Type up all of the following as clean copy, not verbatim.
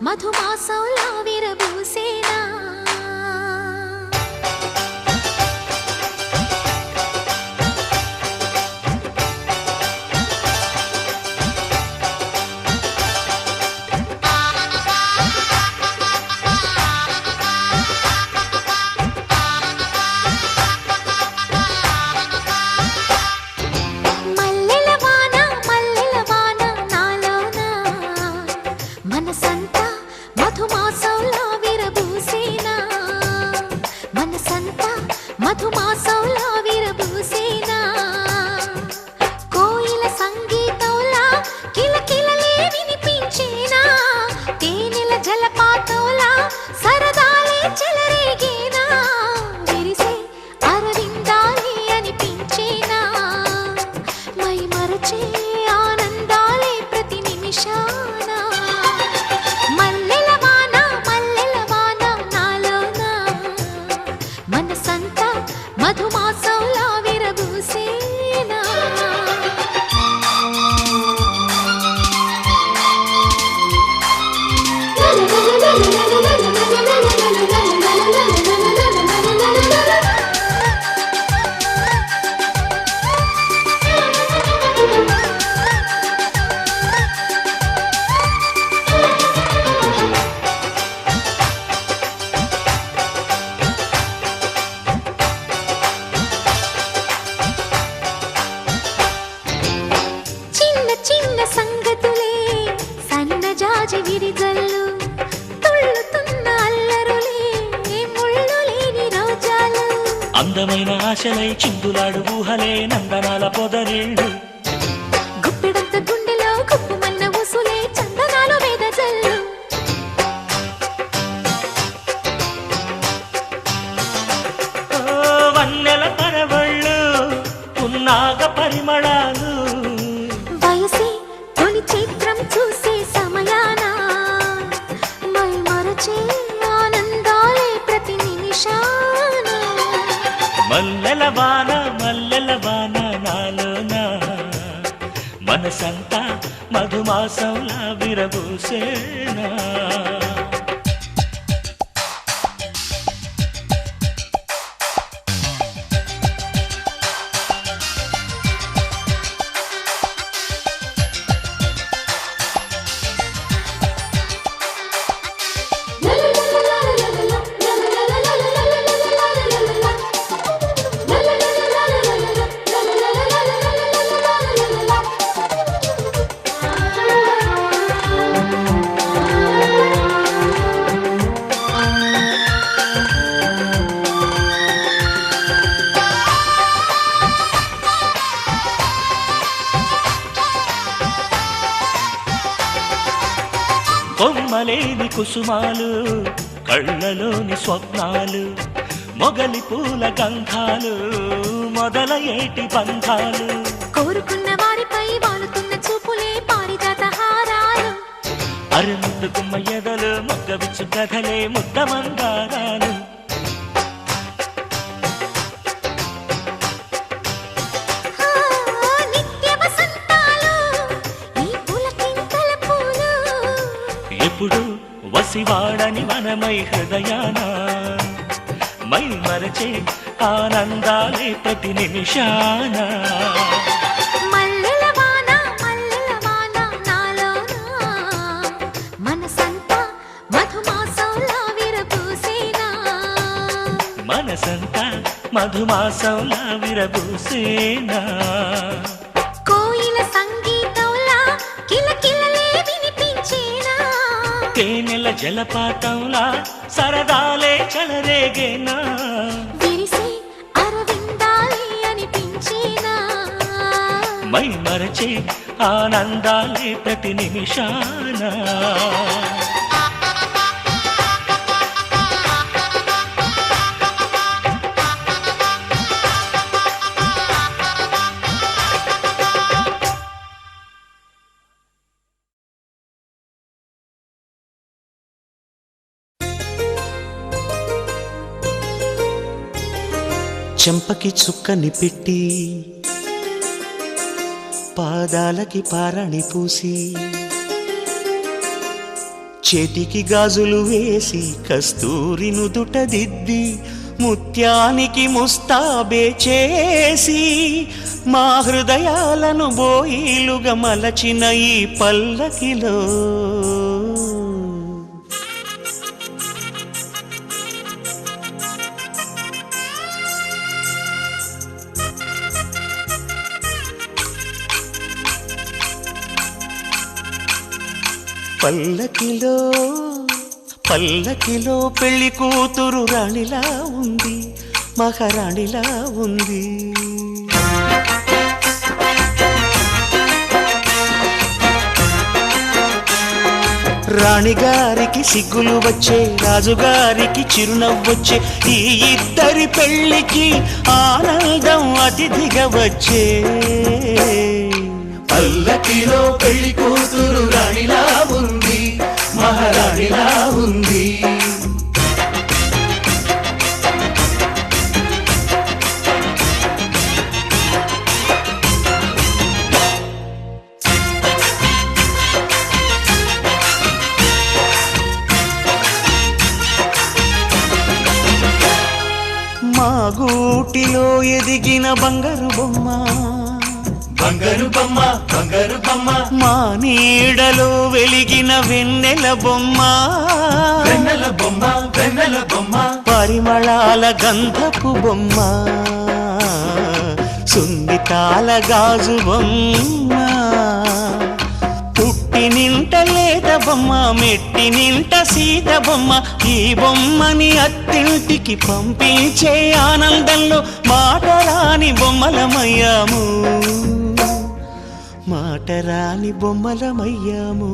మధుమాసంలా విరబూసేనా అందమైన ఆశలై చిందులాడు ఊహలే నందనాల పొదరిళ్ళు గుప్పెడంత గుండెలో గుప్పుమన్న ఊసులే చందనాలు వేదజల్లు వన్నెల పరవళ్ళు పున్నాగ పరిమళాలు వయసి తొలి చిత్రం చూసే సమయాన మై మరచే ఆనందాలే ప్రతి నిమిషాన మల్లెల వాన నాలోనా మనసంతా మధుమాసంలా విరబూసేనా కొమ్మలేని కుసుమాలు కళ్ళలోని స్వప్నాలు మొగలి పూల గంధాలు మొదలయేటి బంధాలు కోరుకున్న వారిపై వాలుతున్న చూపులే పారిజాత హారాలు అరుముద్దు గుమ్మ ఎదలు మొగ్గవిచ్చు కథలే ముద్దమందారాలు ఎప్పుడు వసివాడని మనమై హృదయాన మై మరచే ఆనందాలే ప్రతి నిమిషాన మల్లెల వాన నాలోనా మనసంతా మధుమాసంలా విరబూసేనా మనసంతా మధుమాసంలా విరబూసేనా కోయిల సంగీతంలా కిలకిలలే వినిపించేనా తేనెల జలపాతంలా సరదాలే చలరేగేనా విరిసి అరవిందాలే అనిపించేనా మై మరచే ఆనందాలే ప్రతి నిమిషాన చెంపకి చుక్కని పెట్టి పాదాలకి పారాణి పూసి చేతికి గాజులు వేసి కస్తూరి నుదుట దిద్ది ముత్యానికి ముస్తాబే చేసి మా హృదయాలను బోయిలుగా మలచిన ఈ పల్లకిలో పల్లకిలో పల్లకిలో పెళ్లి కూతురు రాణిలా ఉంది, మహారాణిలా ఉంది. రాణిగారికి సిగ్గులు వచ్చే, రాజుగారికి చిరునవ్వొచ్చే, ఈ ఇద్దరి పెళ్లికి ఆనందం అతిథిగా వచ్చే. పల్లకిలో పెళ్లి కూతురు రాణిలా ఉంది, మహారాణిలా ఉంది. మా గూటిలో ఎదిగిన బంగారు బొమ్మ, బంగారు బొమ్మ, బంగారు బొమ్మ. మా నీడలో వెలిగిన వెన్నెల బొమ్మ, వెన్నెల బొమ్మ, వెన్నెల బొమ్మ. పరిమళాల గంధపు బొమ్మ, సున్నితాల గాజు బొమ్మ. పుట్టి నింట లేత బొమ్మ, మెట్టి నింట సీత బొమ్మ. ఈ బొమ్మని అత్తింటికి పంపించే ఆనందంలో మాటరాని బొమ్మలమయ్యాము, మాటరాని బొమ్మలమయ్యాము.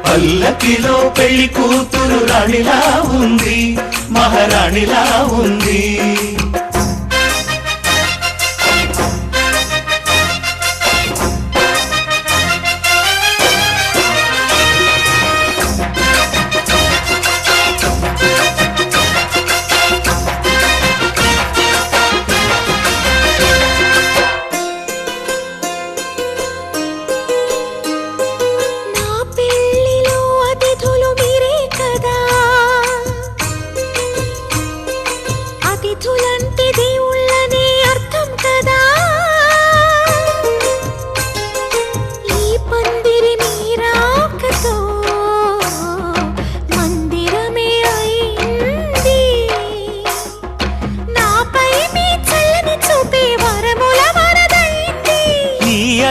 పల్లకిలో పెళ్లి కూతురు రాణిలా ఉంది, మహారాణిలా ఉంది.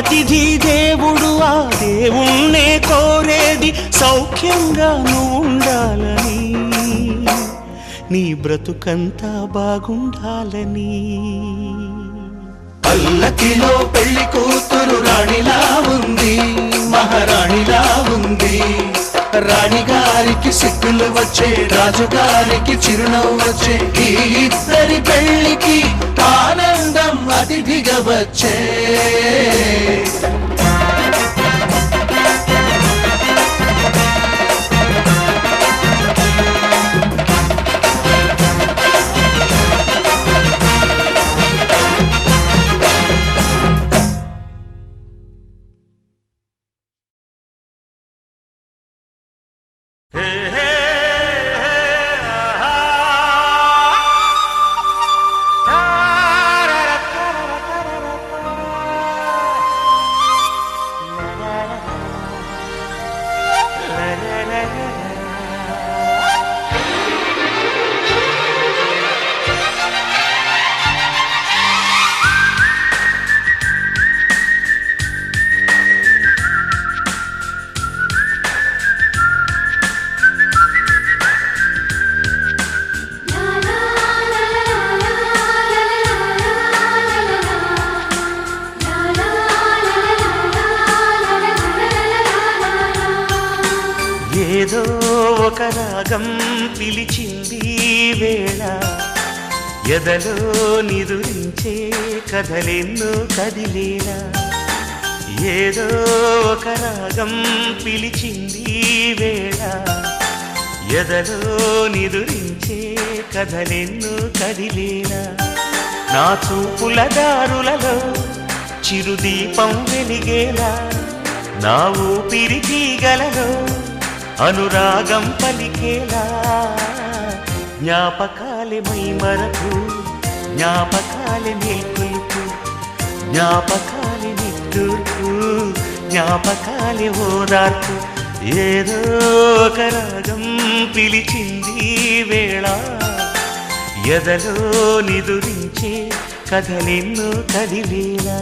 అతిథి దేవుడు ఆ దేవుణ్ణే కోరేది సౌఖ్యంగా ఉండాలని, నీ బ్రతుకంతా బాగుండాలని. పల్లకిలో పెళ్లి కూతురు రాణిలా ఉంది, మహారాణిలా ఉంది. రాణిగారికి సిగ్గులు వచ్చే, రాజుగారికి చిరునవ్వు వచ్చే, ఈ ఇద్దరి పెళ్లికి ఆనందం అతిథిగా వచ్చే. ఏదో ఒక రాగం పిలిచింది వేళ, ఎదలో నిదురించే కథలెన్నో కదిలేలా. ఏదో ఒక రాగం పిలిచింది వేళ, ఎదలో నిదురించే కథలెన్నో కదిలేలా. నా చూపుల దారులలో చిరుదీపం వెలిగేలా నా ఊపిరి తీగలలో అనురాగం పలికేలా జ్ఞాపకాలే మైమరకు జ్ఞాపకాలే మేల్కొలుపు జ్ఞాపకాలే నిట్టూర్పు జ్ఞాపకాలే ఓదార్పు ఏదో ఒక రాగం పిలిచింది వేళ ఎదలో నిదురించే కథలెన్నో కదిలేలా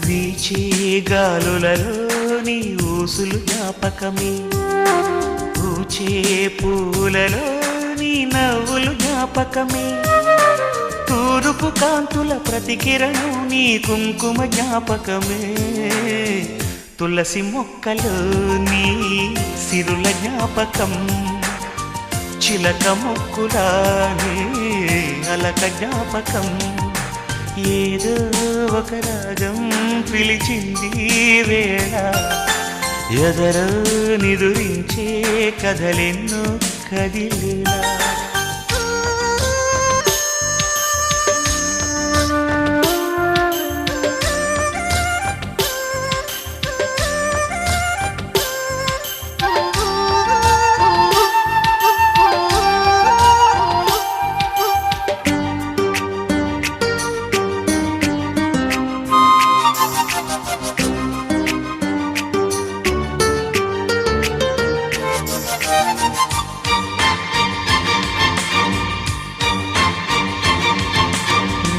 వీచే గాలులలో నీ ఊసులు జ్ఞాపకమే పూచే పూలలో నీ నవ్వులు జ్ఞాపకమే తూరుపు కాంతుల ప్రతికిరణం నీ కుంకుమ జ్ఞాపకమే తులసి మొక్కలో నీ సిరుల జ్ఞాపకం చిలక మొక్కులానే అలక జ్ఞాపకం ఏదో ఒక రాగం పిలిచింది వేళ ఎదరో నిదురించే కథలెన్నో కదిలేలా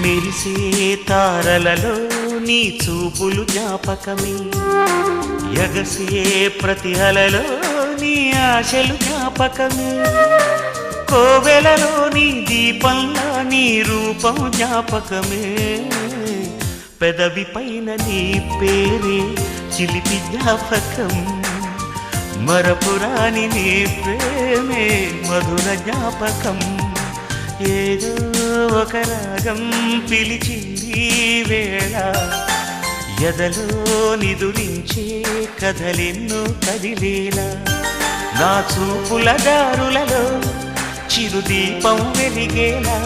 మెరిసే తారలలో నీ చూపులు జ్ఞాపకమే ఎగసే ప్రతి అలలో నీ ఆశలు జ్ఞాపకమే కోవెలలో నీ దీపంలా నీ రూపం జ్ఞాపకమే పెదవి పైన నీ పేరే చిలిపి జ్ఞాపకం మరపురాని నీ ప్రేమే మధుర జ్ఞాపకం ఏదో ఒక రాగం పిలిచింది వేళ ఎదలో నిదురించే కథలెన్నో కదిలేలా నా చూపుల దారులలో చిరుదీపం వెలిగేలా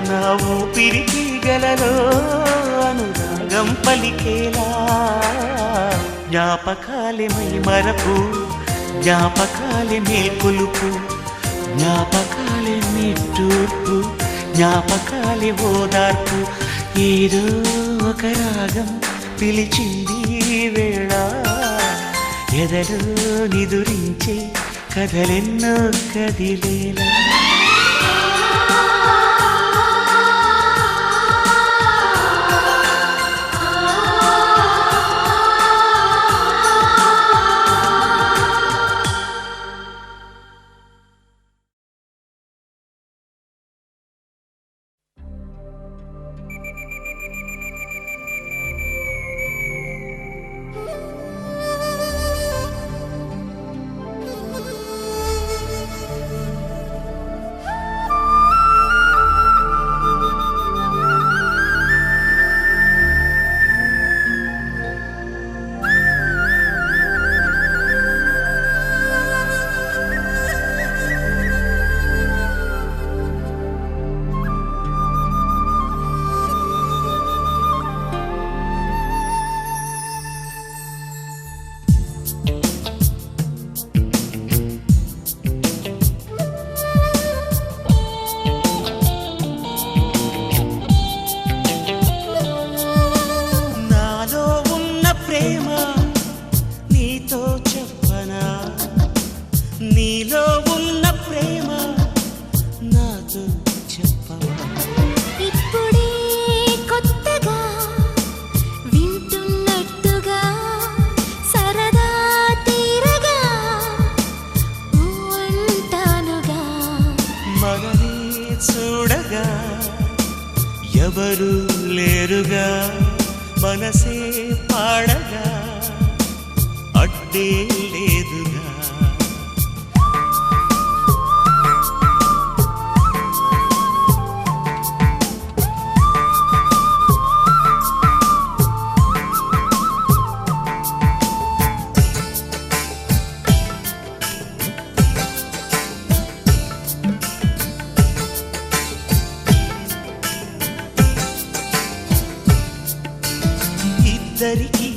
నా ఊపిరి తీగలలో అనురాగం పలికేలా జ్ఞాపకాలే మైమరపు జ్ఞాపకాలే మేల్కొలుపు జ్ఞాపకాలే నిట్టూర్పు జ్ఞాపకాలే ఓదార్పు ఏదో ఒక రాగం పిలిచింది వేళ ఎదలో నిదురించే కథలెన్నో కదిలేలా లేరుగా మనసే పాడగా అడ్డే లేదుగా ఇద్దరికి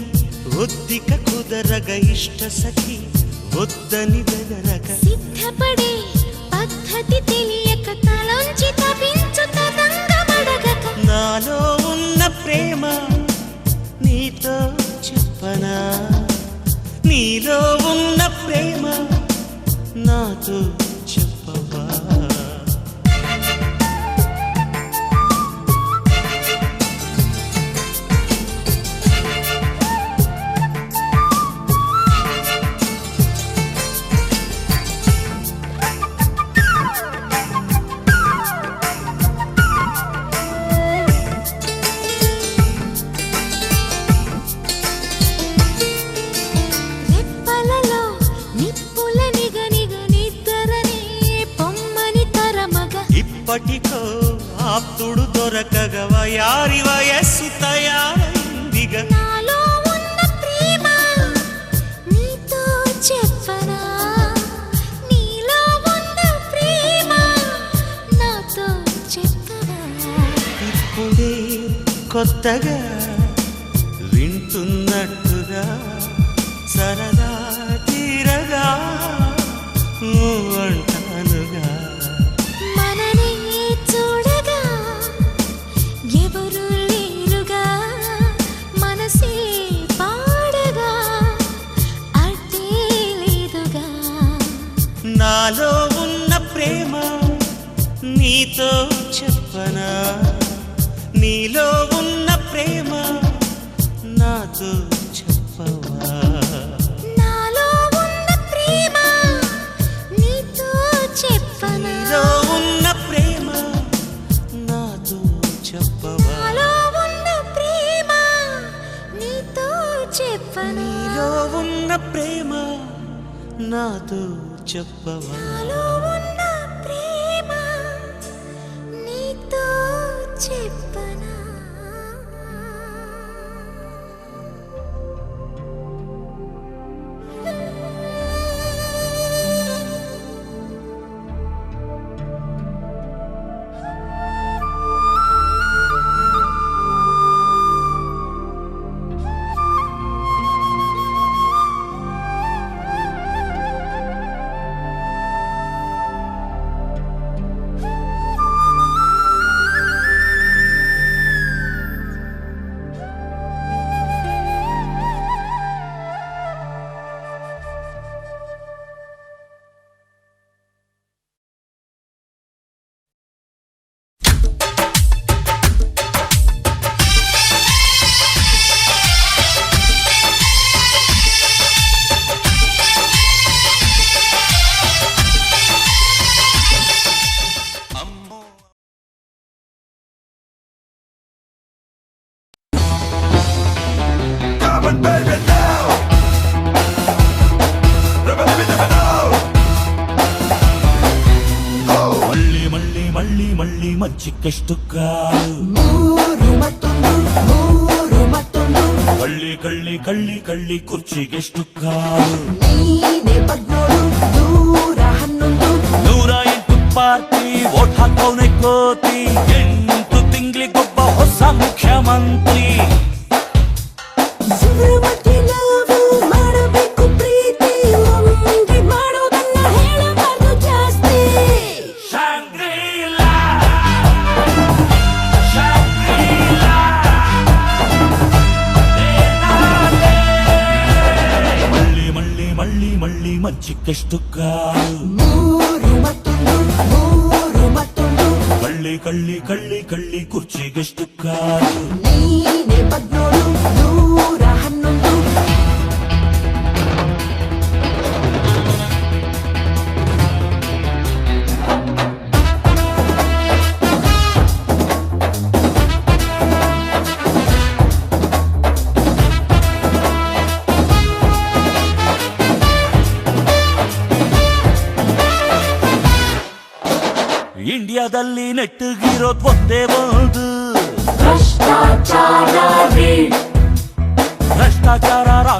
ఒద్దిక కుదరగ ఇష్ట సఖి వద్దని బెదరగ సిద్ధపడే పద్ధతి తెలియక తలంచి తపించు తదంగమడగక నాలో ఉన్న ప్రేమ నీతో చెప్పనా నీలో ఉన్న ప్రేమ నాతో చెప్పవా రెప్పలలో నిప్పుల నిగనిగ నిద్రనే పొమ్మని తరమగ ఇప్పటికో ఆప్తుడు దొరకగవ యారి వయస్సు తయారైందిగ నాలో ఉన్న ప్రేమ నీతో చెప్పనా నీలో ఉన్న ప్రేమ నాతో చెప్పనా ఇప్పుడే కొత్తగా వింటున్నట్టుగా సరదా తీరగా అంటానుగా మననే చూడగా ఎవరు లేరుగా మనసే పాడగా అడ్డే లేదుగా నాలో ఉన్న ప్రేమ నీతో చెప్పనా నీలో ఉన్న ప్రేమ నాతో చెప్పవా నాలో ఉన్న ప్రేమ నీతో చెప్పనా నీలో ఉన్న ప్రేమ నాతో చెప్పవా నాలో ఉన్న ప్రేమ నీతో చెప్పనా నీలో ఉన్న ప్రేమ నాతో చెప్పవా నాలో ఉన్న ప్రేమ నీతో చెప్పనా మళ్ళీ మళ్ళీ మళ్ళీ మళ్ళీ మచ్చికెಷ್ಟುಕ್ಕಾರು ಕಳ್ಳಿ ಕಳ್ಳಿ ಕಳ್ಳಿ ಕಳ್ಳಿ ಕುರ್ಚಿಗೆಷ್ಟುಕ್ಕಾರು 108 ಪಾರ್ಟಿ ಓಟ್ ಹಾಕವನೆ ಕೋತಿ 8 ತಿಂಗಳಿಗೊಬ್ಬ ಹೊಸ ಮುಖ್ಯಮಂತ್ರಿ ಮಚ್ಚಿಕೆಷ್ಟುಕ್ಕಾರು ಕಳ್ಳಿ ಕಳ್ಳಿ ಕಳ್ಳಿ ಕಳ್ಳಿ ಕುರ್ಚಿಗೆಷ್ಟುಕ್ಕಾರು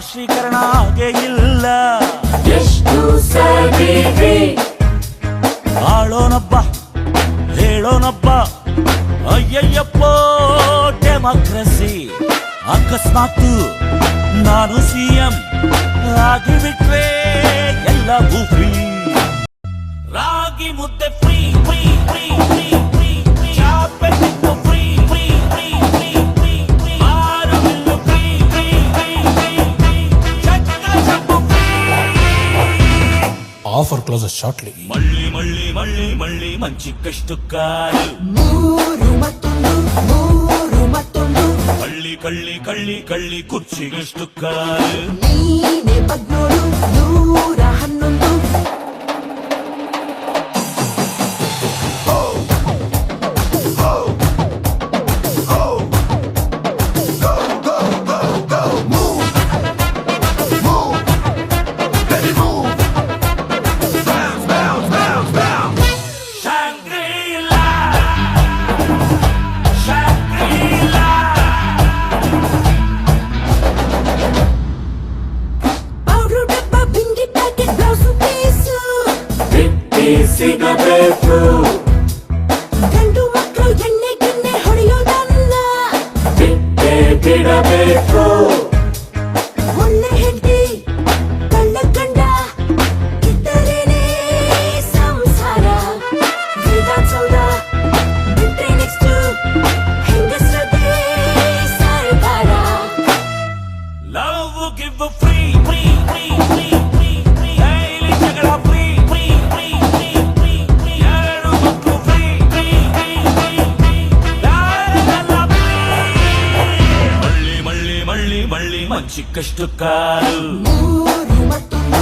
ಶ್ರೀಕರಣ ಹಾಗೆ ಇಲ್ಲ. ಎಷ್ಟು ಸರಿ ಆಳೋನಬ್ಬ ಹೇಳೋನಬ್ಬ ಅಯ್ಯಯ್ಯಪ್ಪ ಡೆಮೋಕ್ರಸಿ. ಅಕಸ್ಮಾತ್ ನಾನು ಸಿಎಂ ಆಗಿಬಿಟ್ರೆ ಎಲ್ಲವೂ ಫ್ರೀ. ರಾಗಿ ಮುದ್ದೆ free free free free free free. ಚಾಪೆ ತಿನ್ನು free free free free free free. ಆರು ಬಿಲ್ಲು free free free free free. ಚಕ್ಕ ಚಪ್ಪು ಫ್ರೀ. Offer closes shortly. ಮಳ್ಳಿ ಮಳ್ಳಿ ಮಳ್ಳಿ ಮಳ್ಳಿ ಮಂಚಿಕಷ್ಟು ಕಾಲು. ಮೂರು ಮತ್ತೊಂದು ಕಳ್ಳಿ ಕಳ್ಳಿ ಕಳ್ಳಿ ಕಳ್ಳಿ ಕುರ್ಚಿಗೆಷ್ಟು ಕಾಲು. ನೀನೆ 13 111. Shangri-La, Shangri-La. ಪೌಡ್ರು ಡಬ್ಬ ಬಿಂಡಿ ಪ್ಯಾಕೆಟ್ ಬ್ಲೌಸು ಪೀಸು. ಬಿಟ್ಟಿ ಸಿಗಬೇಕು. ಗಂಡು ಮಕ್ಕಳು ಎಣ್ಣೆ ಗಿಣ್ಣೆ ಹೊಡೆಯೋದಲ್ಲ. ಬಿಟ್ಟೆ ಬಿಡಬೇಕು. ಒಳ್ಳೆ ಹೆಂಡತಿ ಕಳ್ಳ ಗಂಡ ಇದ್ದರೇನೆ ಸಂಸಾರ. ವಿಧಾನಸೌಧ ಬಿಟ್ರೆ ನೆಕ್ಸ್ಟ್ ಹೆಂಗಸ್ರದೇ ಸರ್ಕಾರ. Love give free, free, free, free, free, free. Daily ಜಗಳ free, free, free, free, free, free. ಎರಡು ಮಕ್ಕಳು free, free, free, free, free. ಯಾರಿಗೆಲ್ಲ free. ಮಳ್ಳಿ ಮಳ್ಳಿ ಮಳ್ಳಿ ಮಳ್ಳಿ ಮಂಚಿಕಷ್ಟು ಕಾಲು. ಮೂರು ಮತ್ತೊಂದು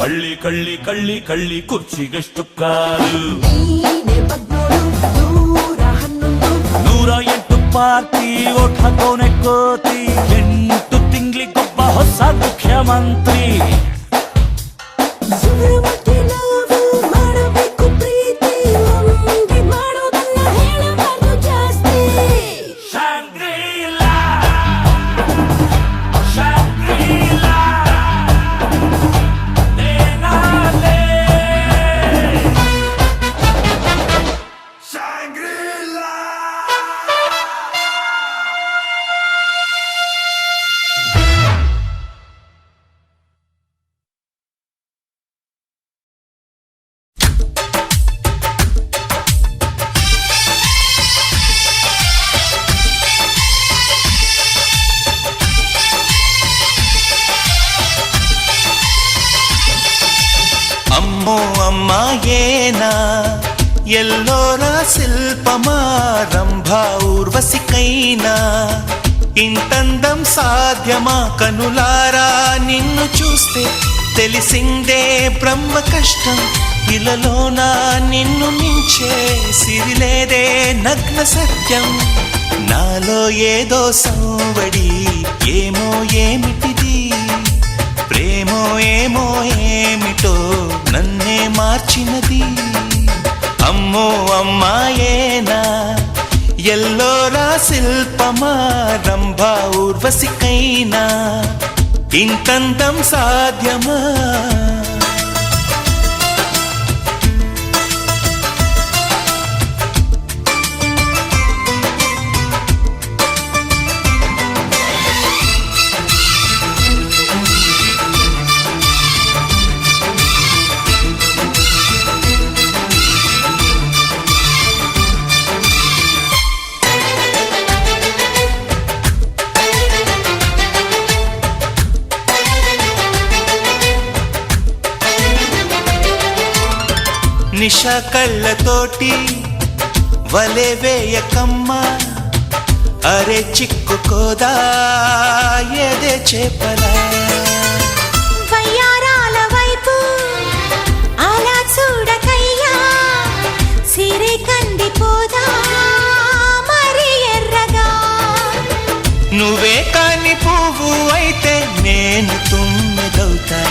ಕಳ್ಳಿ ಕಳ್ಳಿ ಕಳ್ಳಿ ಕಳ್ಳಿ ಕುರ್ಚಿಗೆಷ್ಟು ಕಾಲು. ನೀನೆ 13 111. 108 ಪಾರ್ಟಿ ಓಟ್ ಹಾಕೋನೆ ಕೋತಿ. 8 ತಿಂಗಳಿಗೊಬ್ಬ ಹೊಸ ಮುಖ್ಯಮಂತ್ರಿ. ಸುಬ್ರಹ್ಮಣ್ಯ ನಾವು ಮಾಡಬೇಕು ಪ್ರೀತಿ. ಒಂದೇ ಮಾಡೋದನ್ನ ಹೇಳಬಾರ್ದು ಜಾಸ್ತಿ. Shangri-La, Shangri-La, Denale. Shangri-La. అమ్మో అమ్మాయేనా ఎల్లోరా శిల్పమా రంభా ఊర్వశికైనా ఇంతందం సాధ్యమా కనులారా నిన్ను చూస్తే తెలిసిందే బ్రహ్మ కష్టం ఇలలోన నిన్ను మించే సిరిలేదే నగ్న సత్యం నాలో ఏదో సంవడి ఏమో ఏమిటిది ప్రేమో ఏమో ఏమిటో నన్నే మార్చినది అమ్మో అమ్మాయేనా ఎల్లోరా శిల్పమా రంభా ఊర్వశికైనా ఇంతంతం సాధ్యమా నిష కళ్ళతోటి వలె వేయకమ్మ అరే చిక్కుకోదా ఎదే చేపలా వయ్యారాల వైపు అలా చూడకయ్యా. సిరి కందిపోదా మరి ఎర్రగా. నువ్వే కాని పువ్వు అయితే నేను తుమ్మెదవుతా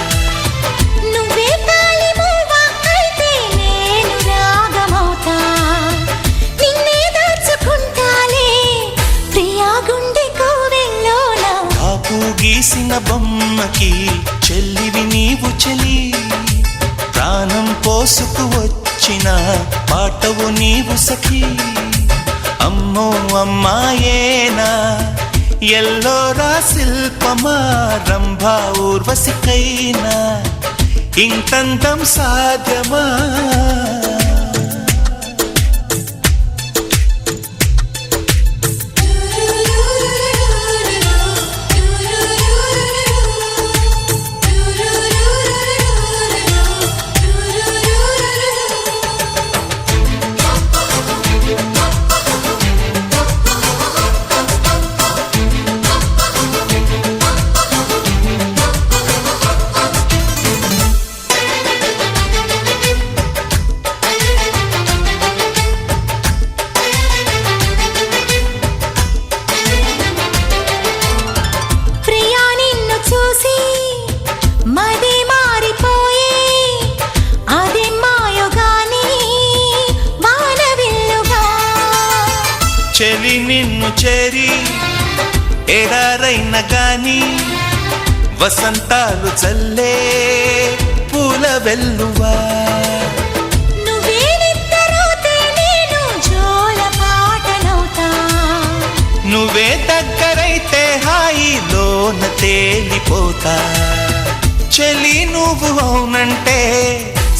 నువ్వే తాలి మూవ అయితే నేను రాగమవుతా. నిన్నే దాచుకుంటాలే ప్రియా గుండె కోవెల్లోన. కాపు వేసిన బొమ్మకి చెల్లివి నీవు చెలి, ప్రాణం పోసుకు వచ్చిన పాటవు నీవు సఖి. అమ్మో అమ్మాయేనా ఎల్లోరా శిల్పమా, రంభా ఊర్వశికైనా ఇంతంతం సాధ్యమా. చెలి నిన్ను చేరి ఎడారైన గాని వసంతాలు చల్లే పూల వెల్లువా. నువ్వే దగ్గరైతే హాయిలోన తేలిపోతా. చెలి నువ్వు అవునంటే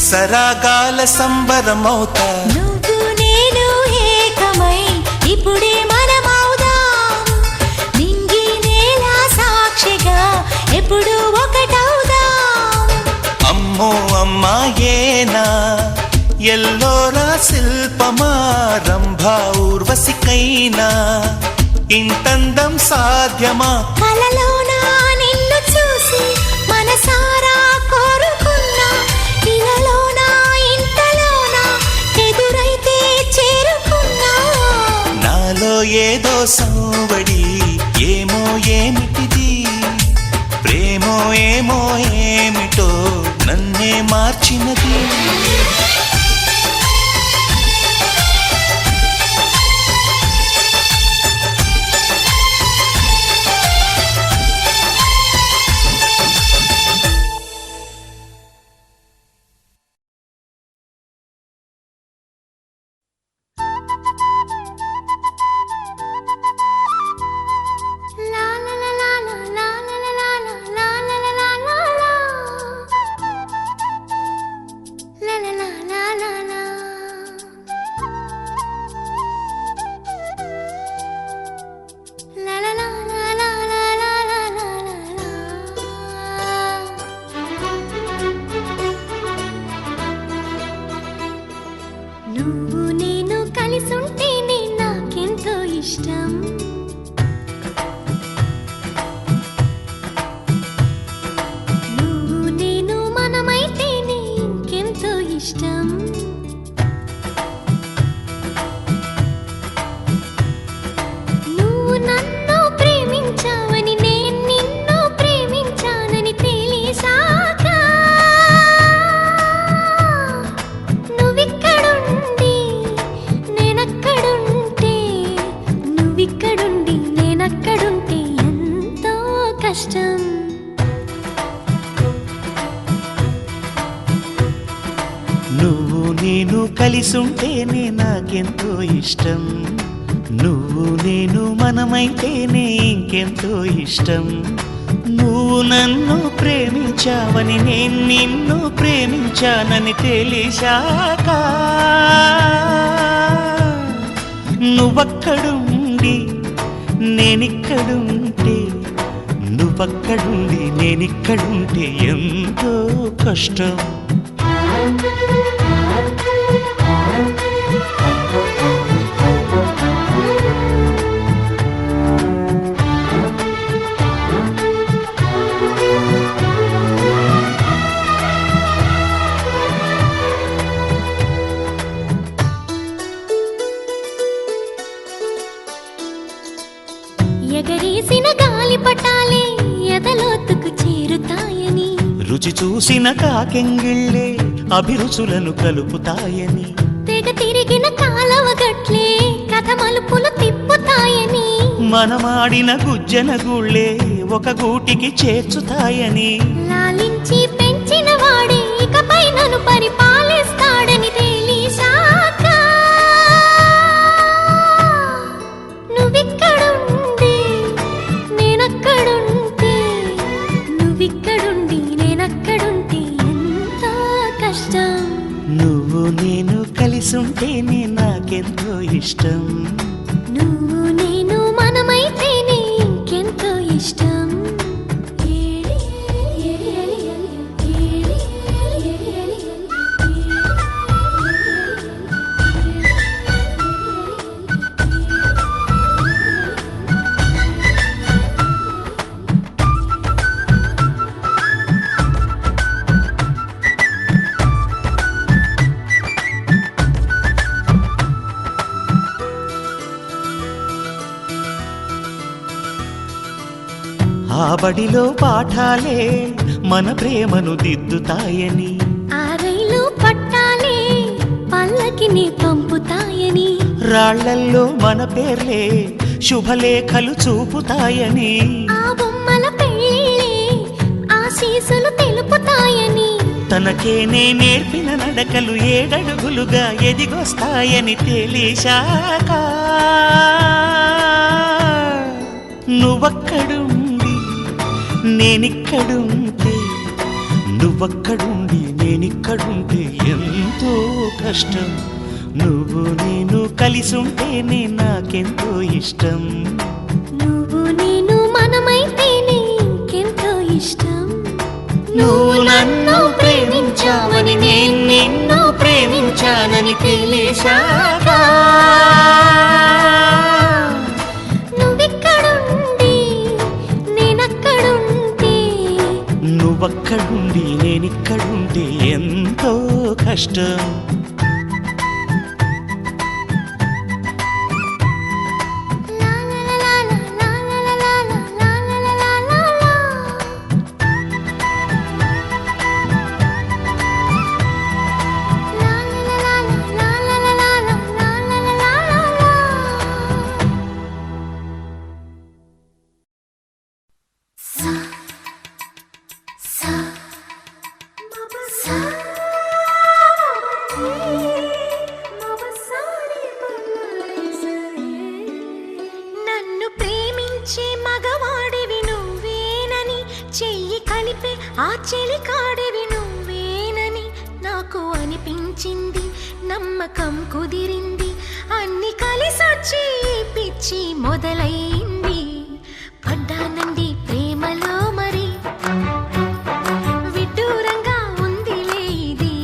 సరాగాల సంబరమవుతా. ఇప్పుడే మనమవుదాం, నింగి నేల సాక్షిగా ఎప్పుడు ఒకటవుదాం. అమ్మో అమ్మాయేనా ఎల్లోరా శిల్పమా, రంభా ఊర్వశికైనా ఇంతందం సాధ్యమా. కలలోనా నిన్ను చూసి మనసారా కోరుకున్నా, ఇలలోనా ఇంతలోనా ఎదురైతే చేరుకున్నా. నాలో ఏదో సంవడి ఏమో ఏమిటిది, ప్రేమో ఏమో ఏమిటో నన్నే మార్చినది. నువ్వు నేను కలిసుంటేనే నాకెంతో ఇష్టం. నువ్వు నేను మనమైతేనే ఇంకెంతో ఇష్టం. నువ్వు నన్ను ప్రేమించావని నేను నిన్ను ప్రేమించానని తెలిసాక నువ్విక్కడుండి నేనక్కడుంటే ఎంతో కష్టం. నువ్వు నేను కలిసుంటేనే నాకెంతో ఇష్టం. నువ్వు నేను మనమైతేనే ఇంకెంతో ఇష్టం. నువ్వు నన్ను ప్రేమించావని నేను నిన్ను ప్రేమించానని తెలిసాక నువ్వక్కడుండి నేనిక్కడుంటే, నువ్వక్కడుండి నేనిక్కడుంటే ఎంతో కష్టం. ఎగరేసిన గాలి పటాలే ఎదలోతుకు చేరుతాయని, రుచి చూసిన కాకెంగిళ్ళే అభిరుచులను కలుపుతాయని, తెగ తిరిగిన కాలవ గట్లే కథ మలుపులు తిప్పుతాయని, మనమాడిన గుజ్జన గుళ్ళే ఒక గూటికి చేర్చుతాయని లాలించి పెంచిన వాడే ఇకపై నన్ను పరిపాలిస్తాడని తెలిసాక నువ్విక్కడుండి నేనక్కడుంటే నువ్విక్కడుండి నేనక్కడుంటే ఎంత కష్టం. నువ్వు నేను కలిసుంటేనే నాకెంతో ఇష్టం. నువ్వు నేను మనమైతేనే ఇంకెంతో ఇష్టం. ఆ బడిలో పాఠాలే మన ప్రేమను దిద్దుతాయని ఆ రైలు పట్టాలే పల్లకిని పంపుతాయని రాళ్లల్లో మన పేర్లే శుభలేఖలు చూపుతాయని ఆ బొమ్మల పెళ్ళిళ్ళే ఆశీసులు తెలుపుతాయని తనకేనే నేర్పిన నడకలు 7 అడుగులుగా ఎదిగొస్తాయని తెలిసాక నువ్వక్కడుండి నేనిక్కడుంటే నువ్వక్కడుండి నేనిక్కడుంటే ఎంతో కష్టం. నువ్వు నేను కలిసుంటేనే నాకెంతో ఇష్టం. నువ్వు నేను మనమైతేనే ఇంకెంతో ఇష్టం. నువ్వు నన్ను ప్రేమించావని నేను నిన్ను ప్రేమించానని తెలిసాక నువ్విక్కడుండి నేనక్కడుంటే నువ్వక్కడుండి నేనిక్కడుంటే ఎంతో కష్టం. నన్ను ప్రేమించే మగవాడివి నువ్వేనని చెయ్యి కలిపే ఆ చెలికాడివి నువ్వేనని నాకు అనిపించింది. నమ్మకం కుదిరింది, అన్ని కలిసొచ్చి పిచ్చి మొదలైంది. పడ్డానండి ప్రేమలో మరి విడ్డూరంగా ఉందిలే ఇది.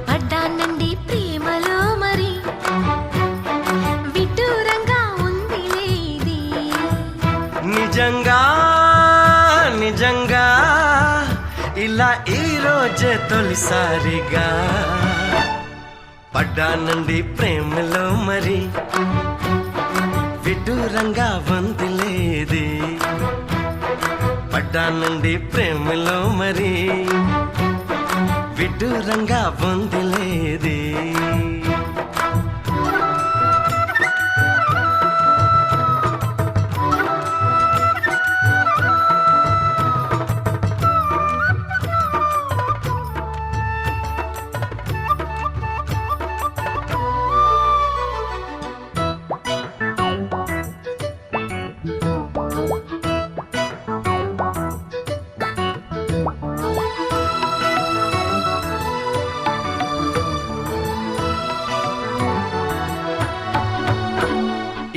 పడ్డానండి ప్రేమలో మరి విడ్డూరంగా ఉందిలే ఇది. నిజంగా నిజంగా ఇలా ఈ రోజే తొలిసారిగా పడ్డానండి ప్రేమలో మరి విడ్డూరంగా వందిలేది. పడ్డానండి ప్రేమలో మరి విడ్డూరంగా వందిలేది.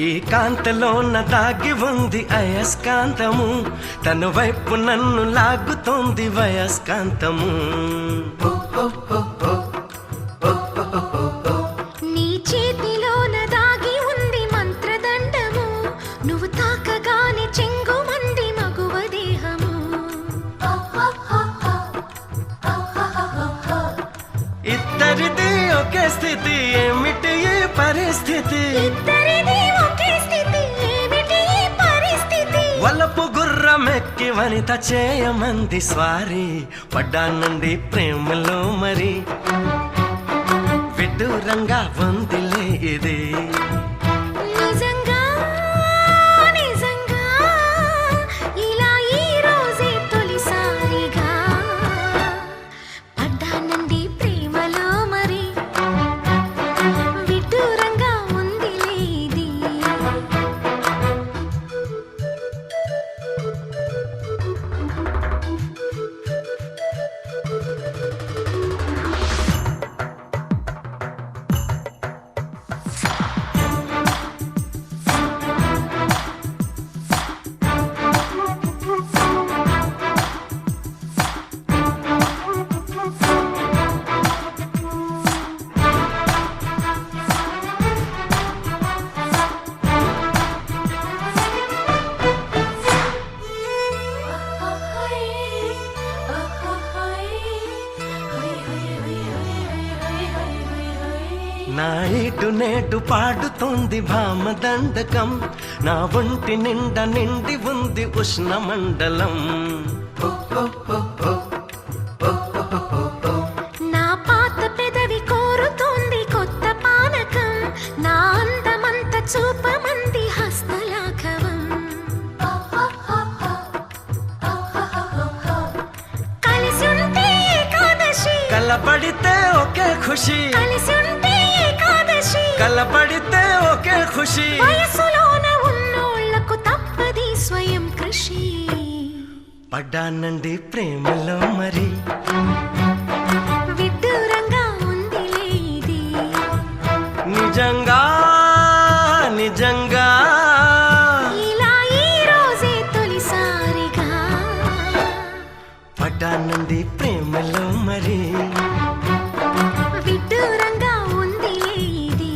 ఈ కాంతలోన దాగి ఉంది అయస్కాంతము, తన వైపు నన్ను లాగుతోంది వయస్కాంతము. నీ చేతిలోన దాగి ఉంది మంత్రదండము, నువ్వు తాకగానే చెంగుమంది మగువ దేహము. ఇద్దరిది ఒకే స్థితి, ఏమిటి ఈ పరిస్థితి? ఇద్దరిది ఒకే స్థితి, ఏమిటి ఈ పరిస్థితి? వలపు గుర్రమెక్కి వనిత చేయమంది స్వారీ, పడ్డానండి ప్రేమలో మరి విడ్డూరంగా వందిలే ఇది. నిజంగా నేడు నేడు పాడుతోంది భామ దండకం నా ఒంటి నిండా నిండి ఉంది ఉష్ణ మండలం నా పాత పెదవి కోరుతోంది కొత్త పానకం నా అందమంత చూపమంది హస్తలాఘవం కలిసి ఉంటే ఏకాదశి కలబడితే ఒకే ఖుషి కలిసి ఉంటే ఏకాదశి కలబడితే ఒకే ఖుషి వయసులోన ఉన్నోళ్లకు తప్పది స్వయం కృషి పడ్డానండి ప్రేమలో మరి విడ్డూరంగా ఉందిలే ఇది నిజంగా నిజంగా ఇలా ఈ రోజే తొలిసారిగా పడ్డానండి ప్రేమలో మరి విడ్డూరంగా ఉందిలే ఇది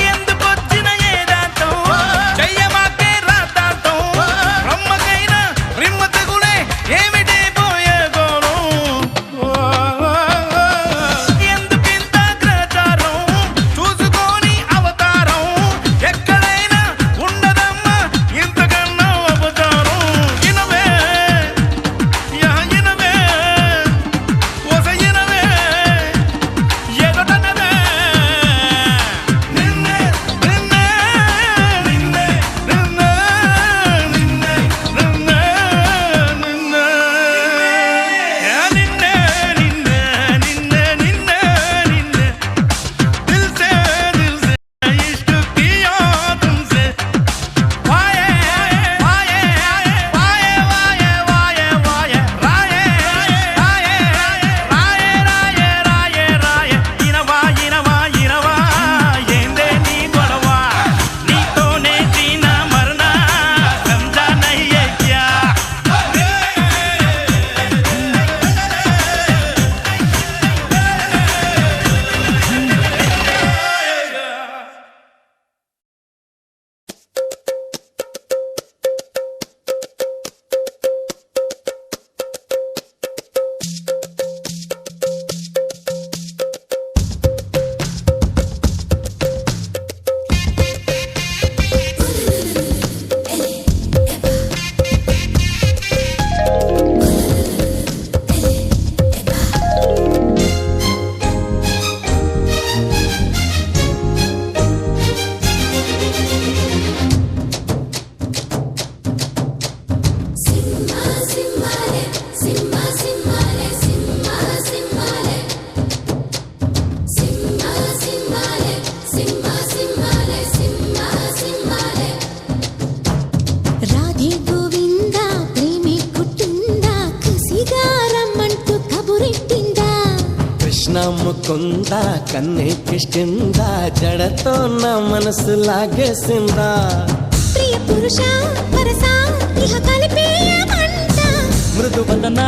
ఎందుకొచ్చిన ఏదాంతం చెయ్యమాకే రాతాంతం రమ్మకైనా రిమ్మ తగులే ఏమిటి పోయే గోళం ఎందుకింత గ్రచారం చూసుకొని అవతారం ఎక్కడైనా ఉండదమ్మా ఇంతకన్నా అవతారం ఇనవే యా ఇనవే ముకుంద కన్నే కిష్కింద జడతో నా మనసు లాగేసిందా ప్రియ పురుష వరస ఇహ కలిపేయమంట మృదు వదన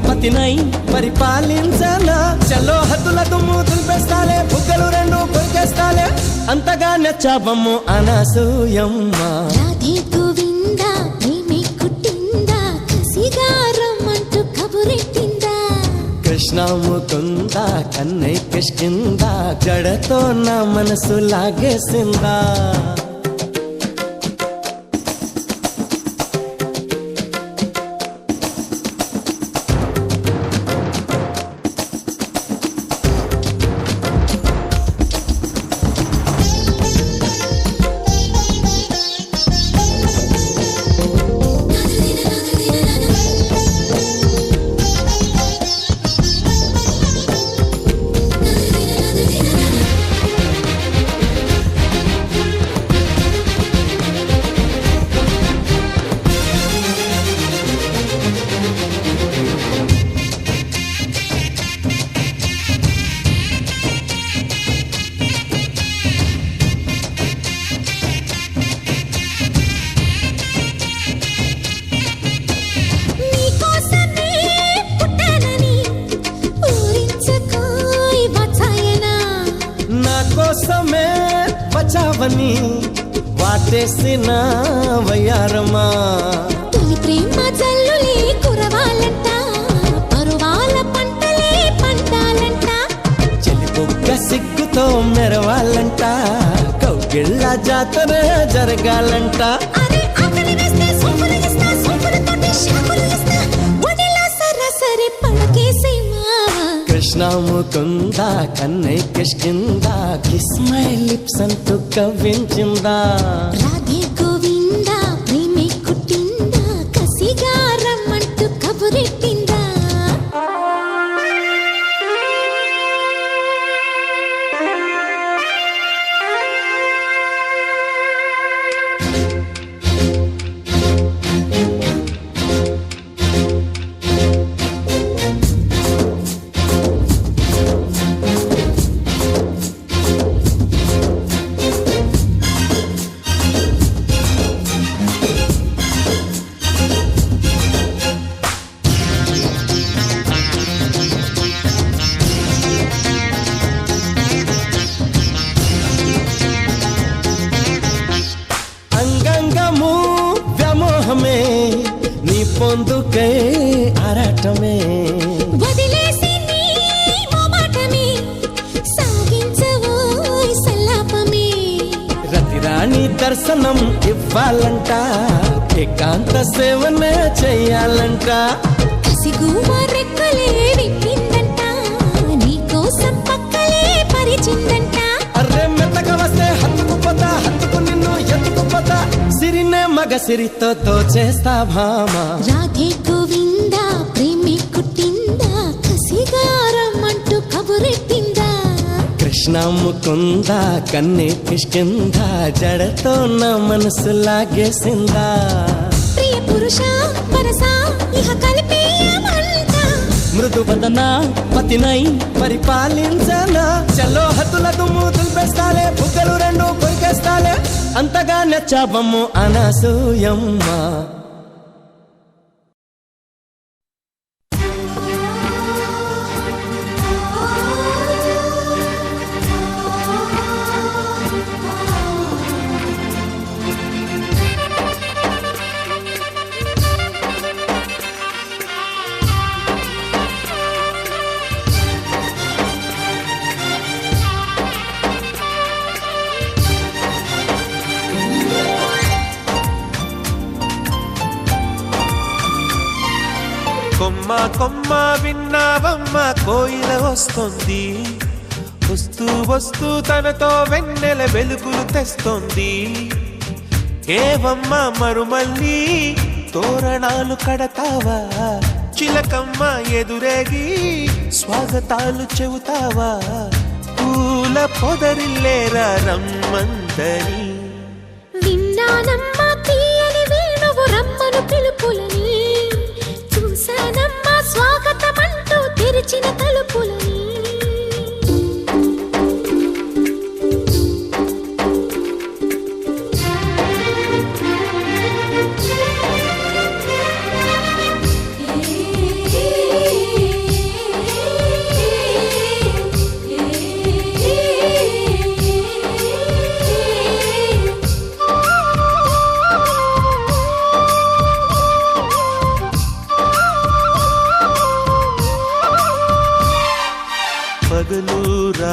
పతినై పరిపాలించనా చలో హద్దులతో మూతులు పెస్తాలే బుగ్గలు రెండు కొరికేస్తాలే అంతగా నచ్చావమ్ము అనసూయమ్మ రాధే గోవింద ప్రేమే కుట్టిందా కసిగా రమ్మంటూ కబురెట్టిందా కృష్ణ ముకుంద కన్నే కిష్కింద జడతో నా మనసు లాగేసిందా నీకోసమే పుట్టానని ఊరించుకోయ్ వచ్చాయనా నా కోసమే బచావని వాటేసిన వయ్యారమా తొలి ప్రేమ జల్లులే కురవాలంట పరువాల పంటలే పండాలంట చెలిపొక్క సిగ్గుతో మెరవాలంట కౌగిళ్ళ జాతర జరగాలంట అరే ఆకలి వేస్తే సోపులు ఇస్తా సోపులతోటి షాపులు ఇస్తా ఒడిలో సరాసరి పడకేసే మావా కృష్ణ ముకుంద కన్నే కిష్కింద కిస్ మై లిప్స్ అంటూ కవ్వించిందా రాధే గోవింద ప్రేమే కుట్టిందా కసిగా రమ్మంటూ కబురెట్టిందా అంగంగము వ్యామోహమే నీ పొందుకే ఆరాటమే వదిలేసి నీ మొమాటమే సాగించవోయ్ సల్లాపమే రతిరాణి దర్శనం ఇవ్వాలంట ఏకాంత సేవనే చెయ్యాలంట కసిగుమ రెక్కలే విప్పిందంట నీకోసం పక్కలే పరిచిందంట అర్రే మెత్తగా వస్తే హత్తుకు నిన్ను ఎత్తుకుపోతా సిరినే మగ సిరితో తోచేస్తా భామా రాధే గోవింద ప్రేమే కుట్టిందా కసిగా రమ్మంటూ కబురెట్టిందా కృష్ణ ముకుంద కన్నే కిష్కింద జడతో నా మనసు లాగేసిందా ప్రియ పురుష వరస ఇహ కలిపేయమంట మృదు వదన పతినై పరిపాలించనా చలో హద్దులతో మూతులు పెస్తాలే బుగ్గలు రెండు కొరికేస్తాలే అంతగా నచ్చావమ్ము అనసూయమ్మ కొమ్మ కొమ్మ విన్నావమ్మ కోయిల వస్తుంది వస్తూ వస్తూ తనతో వెన్నెల వెలుగులు తెస్తుంది ఏవమ్మ మరుమల్లి తోరణాలు కడతావా చిలకమ్మ ఎదురేగి స్వాగతాలు చెబుతావా పూల పొదరిల్లేరా రమ్మందని విన్నానమ్మా తీయని వేణువు రమ్మను పిలుపులని చూశానమ్మా స్వాగతమంటూ తెరిచిన తలుపులని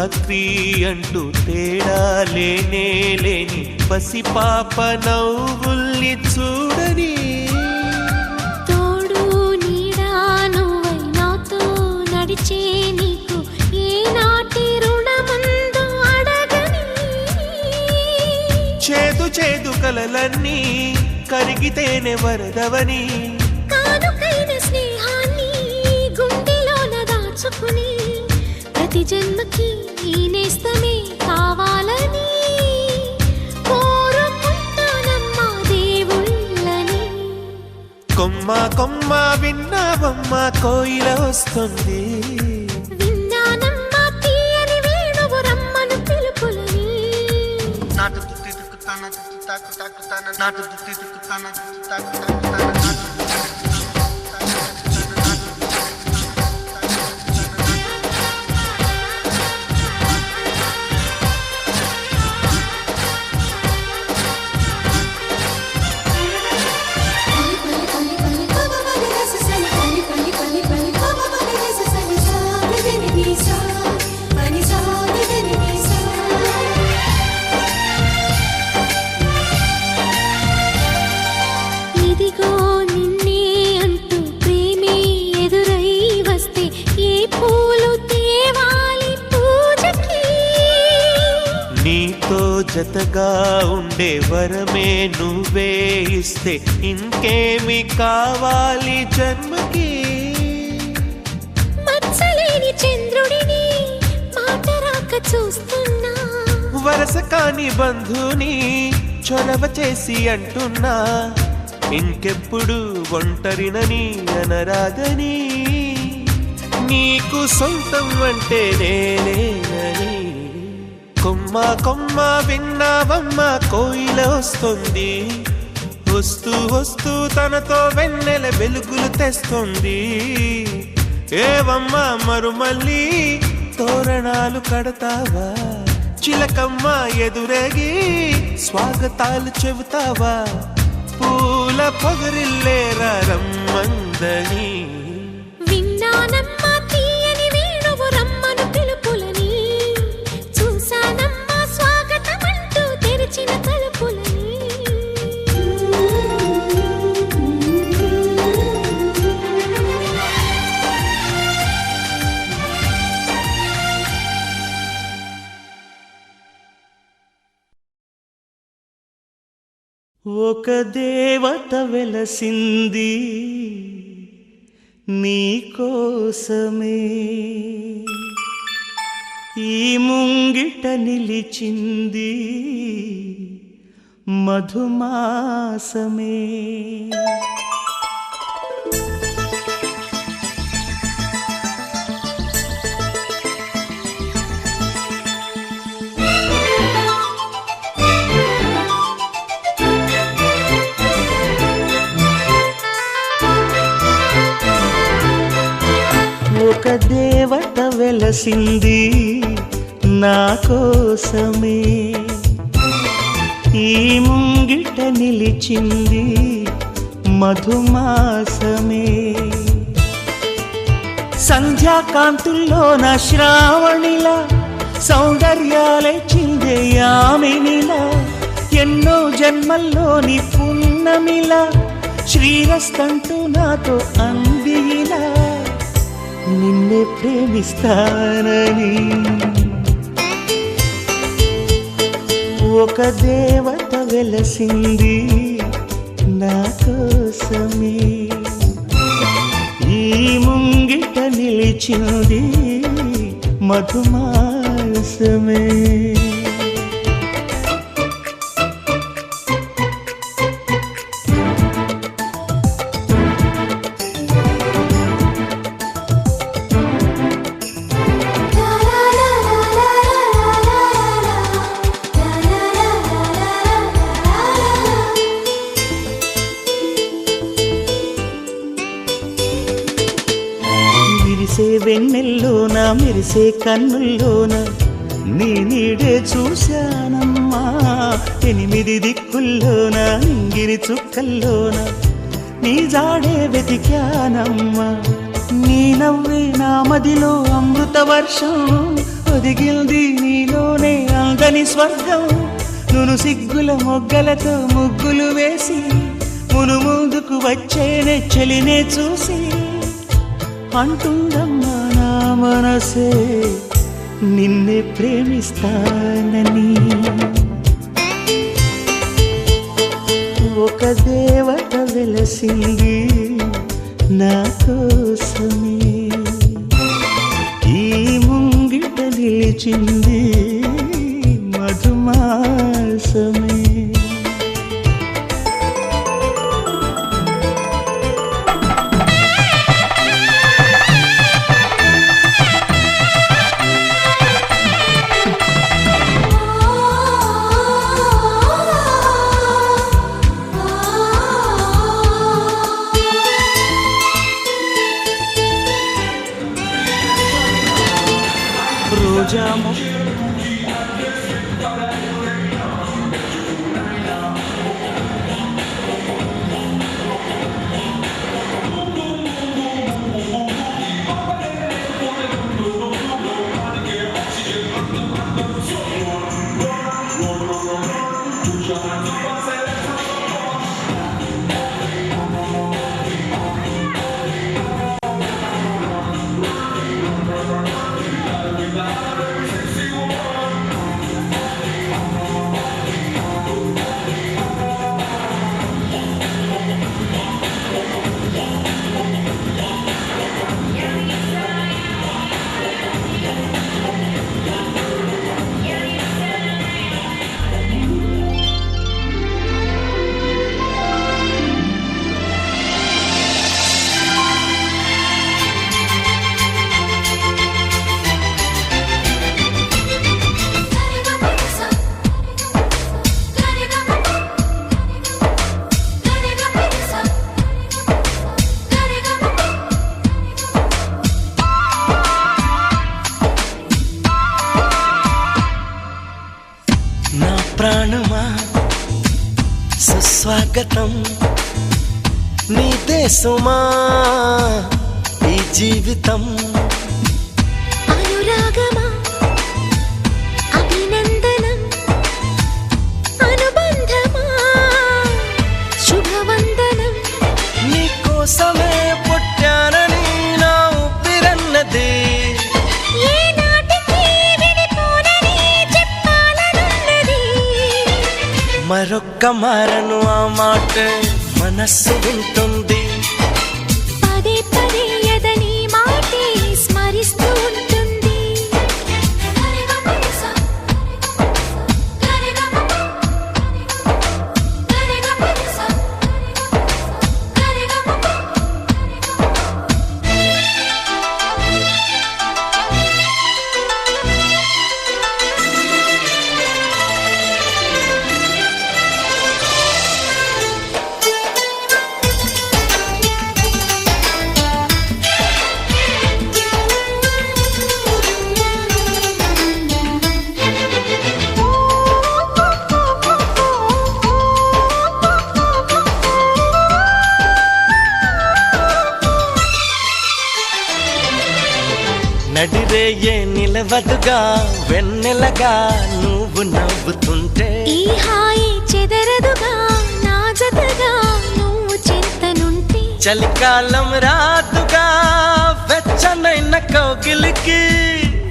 రాత్రి అంటూ తేడా లేనే లేని పసిపాప నవ్వుల్ని చూడని తోడు నీడా నువ్వై నాతో నడిచే నీకు ఏనాటి రుణముందో అడగని చేదు చేదు కలలన్నీ కరిగితేనే వరదవని కానుకైన స్నేహాన్ని గుండెలోన దాచుకుని ప్రతి జన్మకి ఈ నేస్తమే కావాలని కోరుకుంటానమ్మా దేవుళ్ళని. కొమ్మ కొమ్మ విన్నావమ్మ కోయిల వస్తుంది విన్నానమ్మా తీయని వేణువు రమ్మను పిలుపులని. నాటు దుత్తి దుక్కుతాన దుత్తు తాకు తాకుతాన నాటు దుత్తి దుక్కుతాన దుత్తు తాకు తాకుతాన నాటు ఇదిగో నిన్నే అంటూ ప్రేమే ఎదురై వస్తే ఏ పూలు తేవాలి పూజకి. నీతో జతగా ఉండే వరమే నువ్వే ఇస్తే ఇంకేమి కావాలి జన్మకి మచ్చలేని చంద్రుడిని మాట రాక చూస్తున్నా. వరస కాని బంధుని చొరవ చేసి అంటున్నా ఇంకెప్పుడు ఒంటరినని అనరాదని నీకు సొంతం అంటే నేనేనని. కొమ్మ కొమ్మ విన్నావమ్మ కోయిల వస్తుంది వస్తూ వస్తూ తనతో వెన్నెల వెలుగులు తెస్తుంది. ఏవమ్మ మరుమల్లి తోరణాలు కడతావా చిలకమ్మ ఎదురేగి స్వాగతాలు చెబుతావా పూల పొగరిల్లేరా రమ్మందని. విన్నానమ్మా తీయని వేణువు రమ్మను పిలుపులని. చూశానమ్మా స్వాగతమంటూ తెరిచిన తలుపులని. ఒక దేవత వెలసింది నీకోసమే ఈ ముంగిట నిలిచింది మధుమాసమే. ఒక దేవత వెలసింది నా కోసమే ఈ ముంగిట నిలిచింది మధుమాసమే. సంధ్యాకాంతుల్లోన శ్రావణిలా సౌందర్యాలే చిందే యామినిలా ఎన్నో జన్మల్లోని పున్నమిలా శ్రీరస్తంటూ నాతో అందిలా నిన్నే ప్రేమిస్తానని. ఒక దేవత వెలసింది నా కోసమే ఈ ముంగిట నిలిచింది మధుమాసమే. విరిసే వెన్నెల్లోన మెరిసే కన్నుల్లోన నీ నీడే చూశానమ్మా. 8 దిక్కుల్లోన నింగిరి చుక్కల్లోన నీ జాడే వెతికానమ్మా. నీ నవ్వే నా మదిలో అమృత వర్షం ఒదిగింది నీలోనే అందని స్వర్గం నును సిగ్గుల మొగ్గలతో ముగ్గులు వేసి మును ముందుకు వచ్చేనే చెలినే చూసి అంటుందమ్మా నా మనసే నిన్నే ప్రేమిస్తానని ఒక దేవత వెలసింది నా కోసమే ఈ ముంగిట నిలిచింది మధుమాసమే రోజా నా ప్రాణమా సుస్వాగతం నీ దేశమా ఈ జీవితం అనురాగమా అభినందనం అనుబంధమా శుభవందనం నీ కోసమే పుట్టానని నా ఊపిరన్నది ఏ నాటికి విడిపోనని చెప్పాలనున్నది మరొక్క మారను ఆ మాట మనస్సు వింటుంది పదే పదే ఎదని మాటే స్మరిస్తూ ఉంటుంది నడిరేయే నిలవదుగా వెన్నెలగా నువ్వు నవ్వుతుంటే ఈ హాయి చెదరదుగా నా జతగా నువ్వు చింతనుంటే చలికాలం రాదుగా వెచ్చనైన కౌగిలికి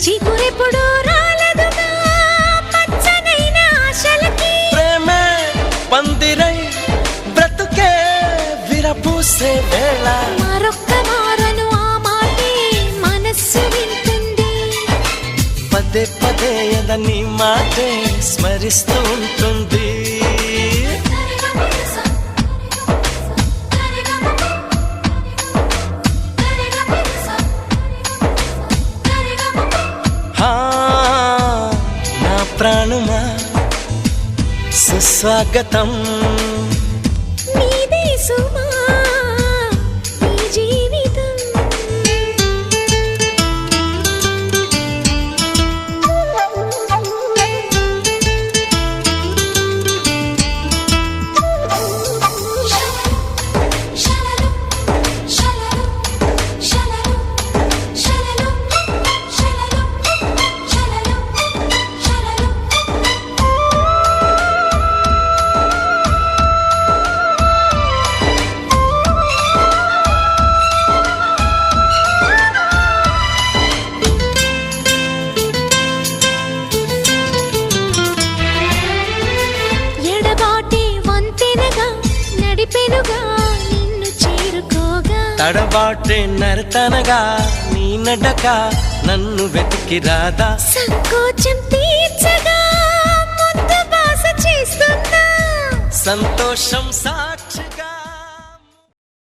చిగురెప్పుడు రాలదుగా పచ్చనైన ఆశలకి ప్రేమే పందిరై బ్రతుకే విరపూసే వేళ మరొక్క మారను ఆ మాటే మనస్సు వింటుంది పదే పదే ఎదని మాటే స్మరిస్తూ ఉంటుంది హా, నా ప్రాణమా సుస్వాగతం నీ దేశమా నీ జీవితం శలలు తడబాటే నరతనగా నీ నడక నన్ను వెతికి రాదా సంకోచం తీర్చగా ముందు బాస చేస్తున్నా సంతోషం సాగ